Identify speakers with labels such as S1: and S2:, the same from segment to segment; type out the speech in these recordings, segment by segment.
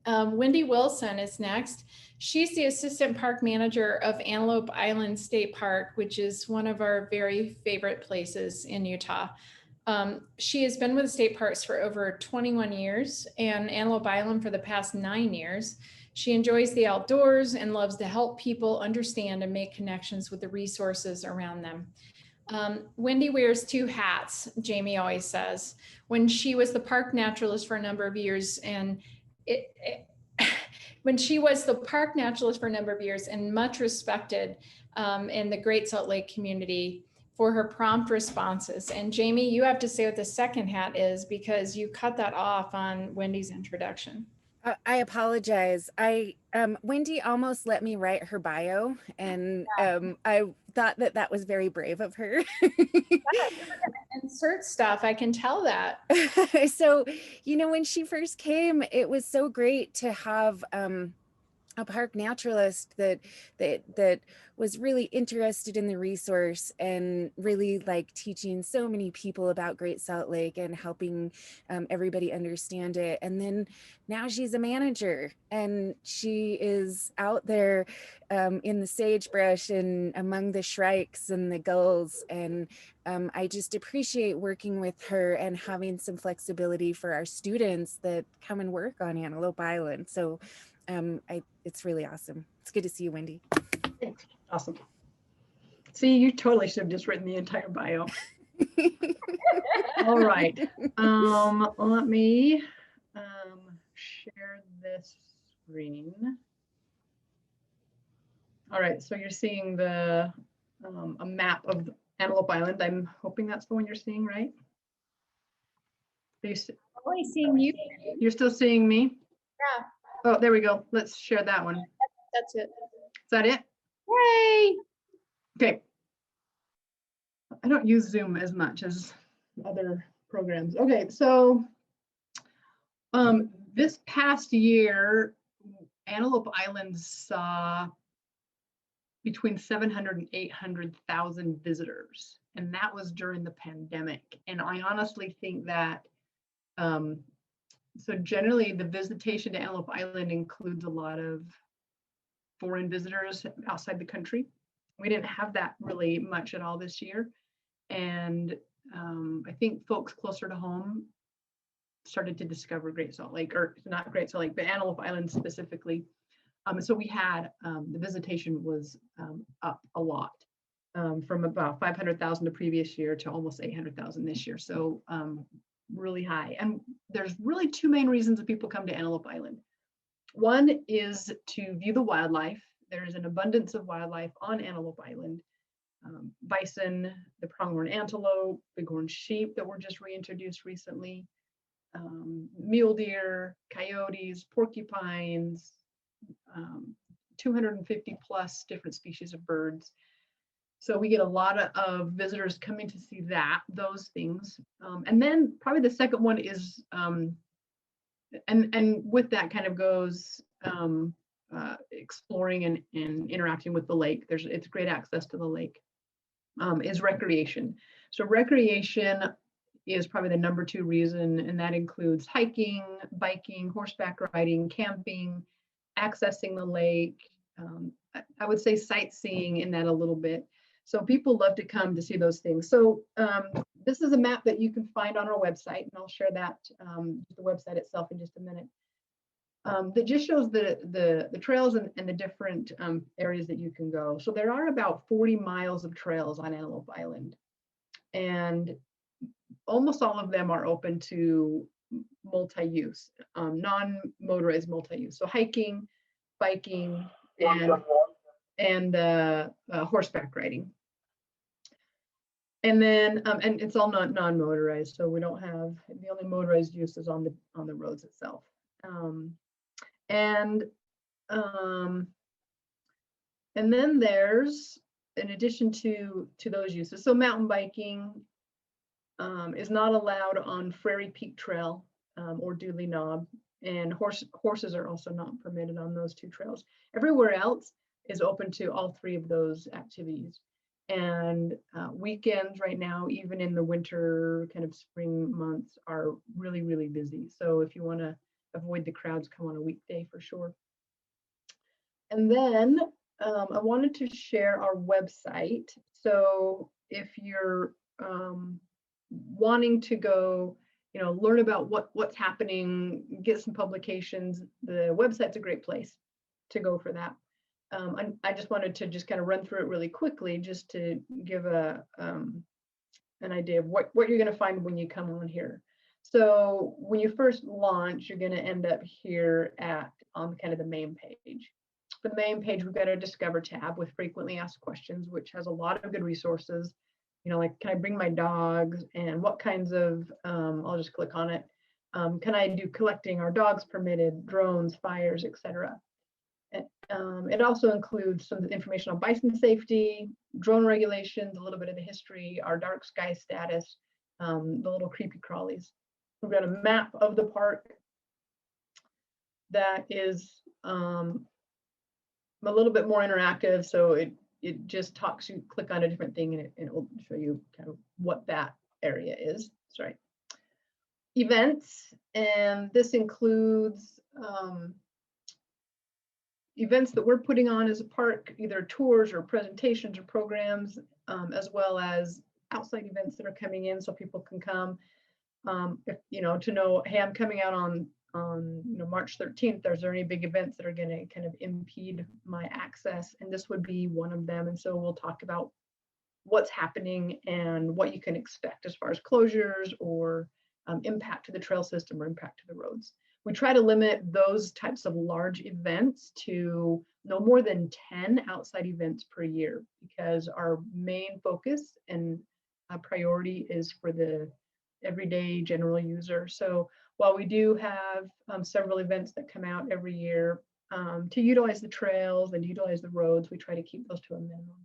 S1: Wendy Wilson is next. She's the assistant park manager of Antelope Island State Park, which is one of our very favorite places in Utah. She has been with the state parks for over 21 years and Antelope Island for the past 9 years. She enjoys the outdoors and loves to help people understand and make connections with the resources around them. Wendy wears two hats, Jamie always says. When she was the park naturalist for a number of years and when she was the park naturalist for a number of years and much respected in the Great Salt Lake community for her prompt responses. And Jamie, you have to say what the second hat is because you cut that off on Wendy's introduction.
S2: I apologize. Wendy almost let me write her bio, and I thought that that was very brave of her.
S1: Insert stuff, I can tell that.
S2: So, when she first came, it was so great to have a park naturalist that was really interested in the resource and really like teaching so many people about Great Salt Lake and helping everybody understand it. And then now she's a manager and she is out there in the sagebrush and among the shrikes and the gulls. And I just appreciate working with her and having some flexibility for our students that come and work on Antelope Island. So it's really awesome. It's good to see you, Wendy.
S3: Thanks. Awesome. See, you totally should have just written the entire bio. All right. Let me share this screen. All right, so you're seeing the a map of Antelope Island. I'm hoping that's the one you're seeing, right? Are you
S1: Only seeing you.
S3: You're still seeing me?
S1: Yeah.
S3: Oh, there we go. Let's share that one.
S1: That's it.
S3: Is that it?
S1: Yay!
S3: Okay. I don't use Zoom as much as other programs. Okay, so this past year, Antelope Island saw between 700 and 800,000 visitors, and that was during the pandemic. And I honestly think that so generally the visitation to Antelope Island includes a lot of foreign visitors outside the country. We didn't have that really much at all this year. And I think folks closer to home started to discover Great Salt Lake, or not Great Salt Lake, but Antelope Island specifically. So we had, the visitation was up a lot, from about 500,000 the previous year to almost 800,000 this year. So really high. And there's really two main reasons that people come to Antelope Island. One is to view the wildlife. There's an abundance of wildlife on Antelope Island. Bison, the pronghorn antelope, bighorn sheep that were just reintroduced recently, mule deer, coyotes, porcupines, 250 plus different species of birds. So we get a lot of visitors coming to see those things. And then probably the second one is, and with that kind of goes exploring and interacting with the lake. It's great access to the lake, is recreation. So recreation is probably the number 2 reason, and that includes hiking, biking, horseback riding, camping, accessing the lake. I would say sightseeing in that a little bit. So people love to come to see those things. So this is a map that you can find on our website, and I'll share that, the website itself in just a minute. That just shows the trails and the different areas that you can go. So there are about 40 miles of trails on Antelope Island, and almost all of them are open to multi-use, non-motorized multi-use. So hiking, biking, and horseback riding. And then, and it's all non-motorized, so we don't have, the only motorized use is on the roads itself. And then there's, in addition to those uses, so mountain biking is not allowed on Prairie Peak Trail or Dooley Knob, and horses are also not permitted on those 2 trails. Everywhere else is open to all 3 of those activities. And weekends right now, even in the winter kind of spring months, are really, really busy. So if you want to avoid the crowds, come on a weekday for sure. And then I wanted to share our website. So if you're wanting to go, learn about what's happening, get some publications, the website's a great place to go for that. I just wanted to just kind of run through it really quickly, just to give an idea of what you're going to find when you come on here. So when you first launch, you're going to end up here on kind of the main page. The main page, we've got a Discover tab with frequently asked questions, which has a lot of good resources. Like, can I bring my dogs, and what kinds of, I'll just click on it. Can I do collecting? Are dogs permitted? Drones, fires, etc. It also includes some information on bison safety, drone regulations, a little bit of the history, our dark sky status, the little creepy crawlies. We've got a map of the park that is a little bit more interactive. So it just talks, you click on a different thing and it will show you kind of what that area is. Sorry. Events, and this includes events that we're putting on as a park, either tours or presentations or programs, as well as outside events that are coming in so people can come. If, to know, hey, I'm coming out on March 13th, is there any big events that are going to kind of impede my access? And this would be one of them. And so we'll talk about what's happening and what you can expect as far as closures or impact to the trail system or impact to the roads. We try to limit those types of large events to no more than 10 outside events per year, because our main focus and priority is for the everyday general user. So while we do have several events that come out every year to utilize the trails and utilize the roads, we try to keep those to a minimum.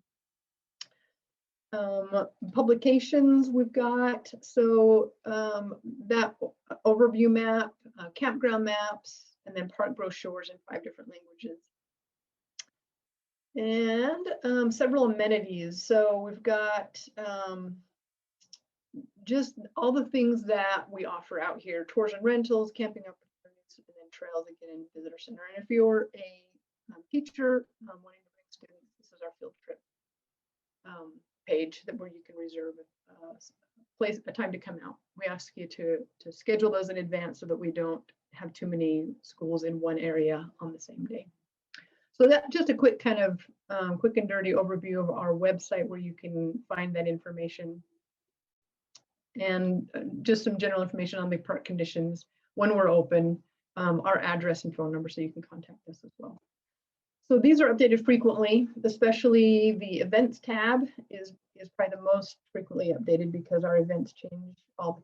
S3: Publications we've got, so that overview map, campground maps, and then park brochures in 5 different languages. And several amenities. So we've got just all the things that we offer out here: tours and rentals, camping opportunities, and then trails again in visitor center. And if you're a teacher wanting to bring students, this is our field trip page where you can reserve a time to come out. We ask you to schedule those in advance so that we don't have too many schools in one area on the same day. So that's just a quick kind of quick and dirty overview of our website where you can find that information. And just some general information on the park conditions, when we're open, our address and phone number so you can contact us as well. So these are updated frequently, especially the events tab is probably the most frequently updated because our events change all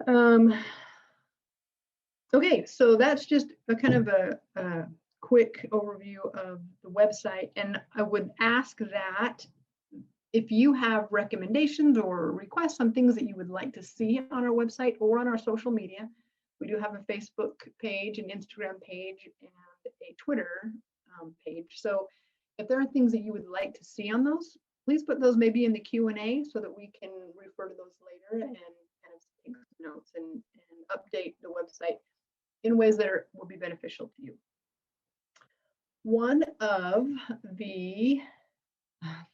S3: the time. Okay, so that's just a kind of a quick overview of the website. And I would ask that if you have recommendations or requests on things that you would like to see on our website or on our social media, we do have a Facebook page, an Instagram page, and a Twitter page. So if there are things that you would like to see on those, please put those maybe in the Q&A so that we can refer to those later and kind of take notes and update the website in ways that will be beneficial to you. One of the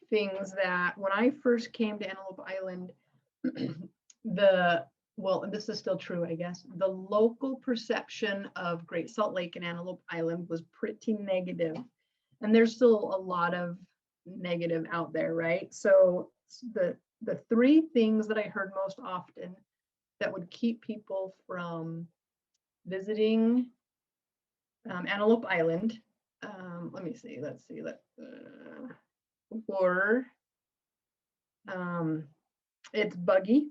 S3: things that when I first came to Antelope Island, well, and this is still true, I guess, the local perception of Great Salt Lake and Antelope Island was pretty negative. And there's still a lot of negative out there, right? So the 3 things that I heard most often that would keep people from visiting Antelope Island, let's see, or it's buggy,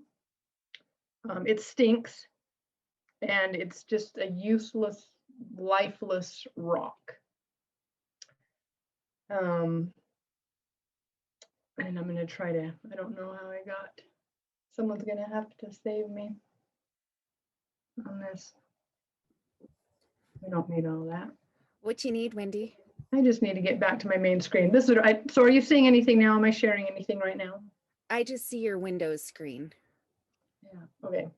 S3: it stinks, and it's just a useless, lifeless rock. And I'm going to try to, I don't know how I got, someone's going to have to save me on this. We don't need all that.
S2: What you need, Wendy?
S3: I just need to get back to my main screen. This is, so are you seeing anything now? Am I sharing anything right now?
S2: I just see your Windows screen.
S3: Yeah, okay.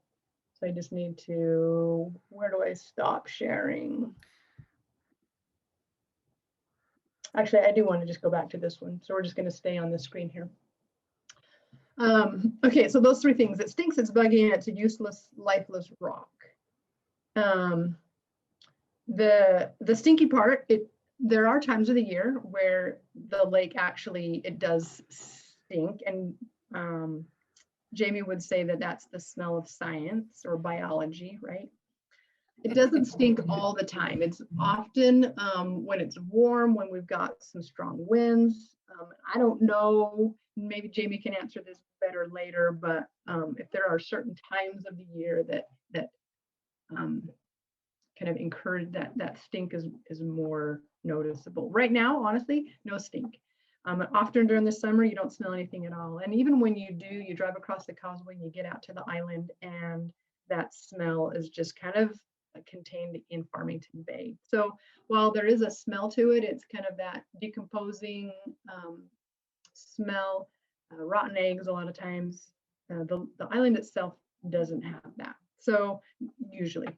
S3: So I just need to, where do I stop sharing? Actually, I do want to just go back to this one. So we're just going to stay on the screen here. Okay, so those three things. It stinks, it's buggy, and it's a useless, lifeless rock. The stinky part, there are times of the year where the lake actually, it does stink, and Jamie would say that that's the smell of science or biology, right? It doesn't stink all the time. It's often when it's warm, when we've got some strong winds. I don't know, maybe Jamie can answer this better later, but if there are certain times of the year that kind of encourage that stink is more noticeable. Right now, honestly, no stink. Often during the summer, you don't smell anything at all. And even when you do, you drive across the causeway and you get out to the island, and that smell is just kind of contained in Farmington Bay. So while there is a smell to it, it's kind of that decomposing smell, rotten eggs a lot of times. The island itself doesn't have that. So usually.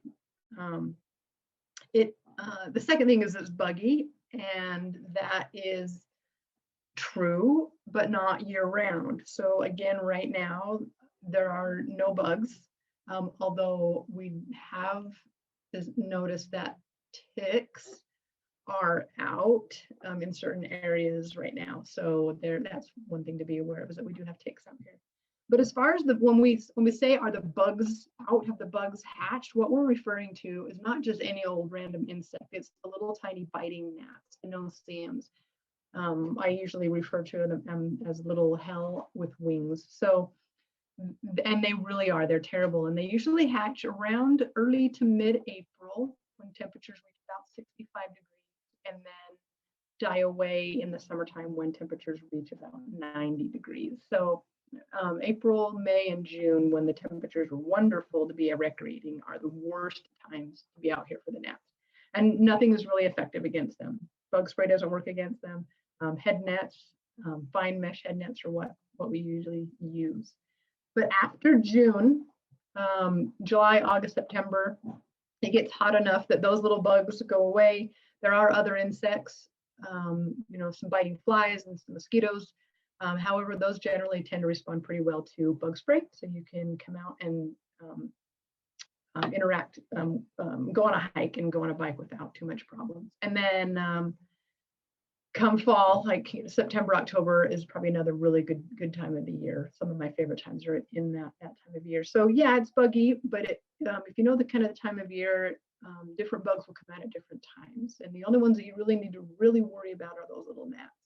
S3: The second thing is it's buggy, and that is true, but not year round. So again, right now, there are no bugs, although we have noticed that ticks are out in certain areas right now. So that's one thing to be aware of, is that we do have ticks out here. But as far as when we say, are the bugs out, have the bugs hatched, what we're referring to is not just any old random insect. It's the little tiny biting gnats, the no-see-ums. I usually refer to them as little hell with wings. So, and they really are, they're terrible. And they usually hatch around early to mid-April when temperatures reach about 65 degrees, and then die away in the summertime when temperatures reach about 90 degrees. So April, May, and June, when the temperatures are wonderful to be recreating, are the worst times to be out here for the gnats. And nothing is really effective against them. Bug spray doesn't work against them. Head nets, fine mesh head nets are what we usually use. But after June, July, August, September, it gets hot enough that those little bugs go away. There are other insects, some biting flies and some mosquitoes. However, those generally tend to respond pretty well to bug spray. So you can come out and interact, go on a hike and go on a bike without too much problems. And then come fall, like September, October is probably another really good time of the year. Some of my favorite times are in that time of year. So yeah, it's buggy, but if you know the kind of the time of year, different bugs will come out at different times. And the only ones that you really need to really worry about are those little gnats.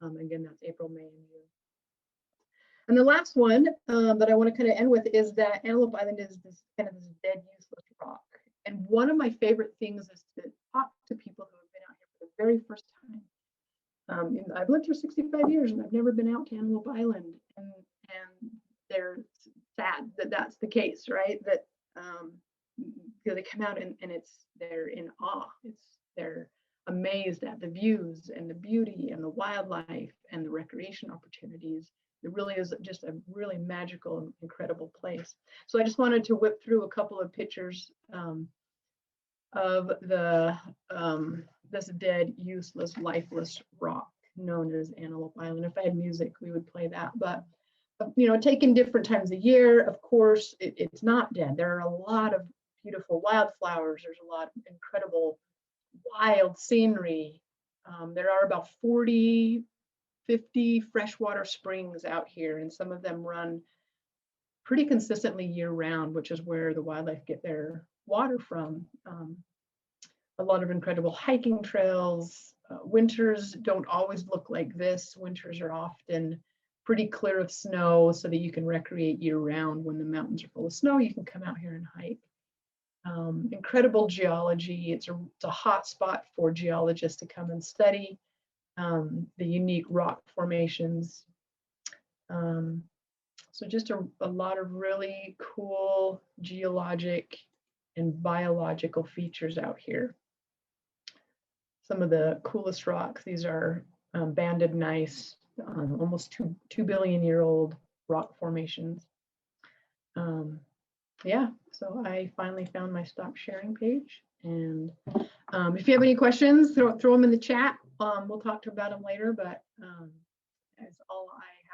S3: Again, that's April, May, and June. And the last one that I want to kind of end with is that Antelope Island is this kind of this dead, useless rock. And one of my favorite things is to talk to people who have been out here for the very first time. I've lived here 65 years and I've never been out to Antelope Island, and they're sad that that's the case, right? That they come out and they're in awe. They're amazed at the views and the beauty and the wildlife and the recreation opportunities. It really is just a really magical and incredible place. So I just wanted to whip through a couple of pictures of this dead, useless, lifeless rock known as Antelope Island. If I had music, we would play that. But taken different times of year, of course, it's not dead. There are a lot of beautiful wildflowers. There's a lot of incredible wild scenery. There are about 40, 50 freshwater springs out here, and some of them run pretty consistently year round, which is where the wildlife get their water from. A lot of incredible hiking trails. Winters don't always look like this. Winters are often pretty clear of snow so that you can recreate year round. When the mountains are full of snow, you can come out here and hike. Incredible geology. It's a hot spot for geologists to come and study the unique rock formations. So just a lot of really cool geologic and biological features out here. Some of the coolest rocks, these are banded gneiss, almost 2 billion year old rock formations. yeah, so I finally found my stop sharing page. And if you have any questions, throw them in the chat. We'll talk about them later, but that's all I